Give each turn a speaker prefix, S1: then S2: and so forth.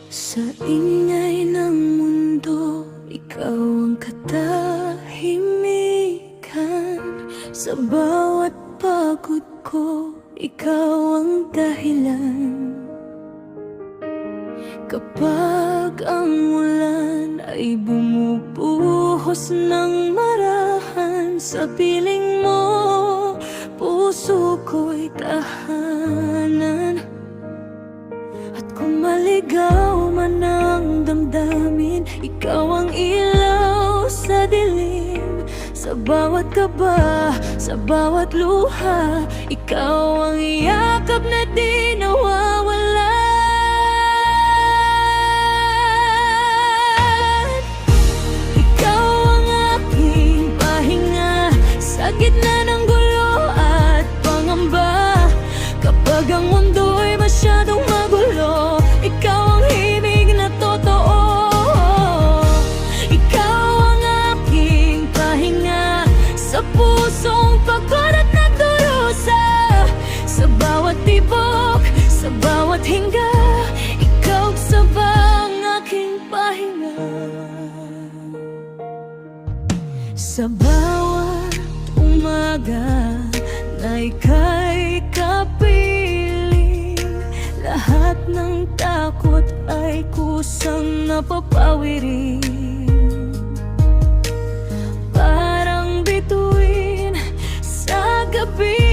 S1: Sa ingay ng mundo, ikaw ang katahimikan. Sa bawat pagod ko, ikaw ang dahilan. Kapag ang ulan ay bumubuhos ng marahan, sa piling mo, puso ko'y tahanan. At kung maligaw man ang damdamin, ikaw ang ilaw sa dilim. Sa bawat kaba, sa bawat luha, ikaw ang yakap na di nawawalan. Ikaw ang aking pahinga sa gitna ng gulo at pangamba. Kapag ang mundo'y masyadong magulo, ikaw ang himig na totoo. Ikaw ang aking pahinga sa pusong pagod at nagdurusa. Sa bawat tibok, sa bawat hinga, ikaw sabang aking pahinga. Sa bawat umaga na ika'y kapiling, lahat ng takot ay kusang napapawirin. Parang bituin sa gabi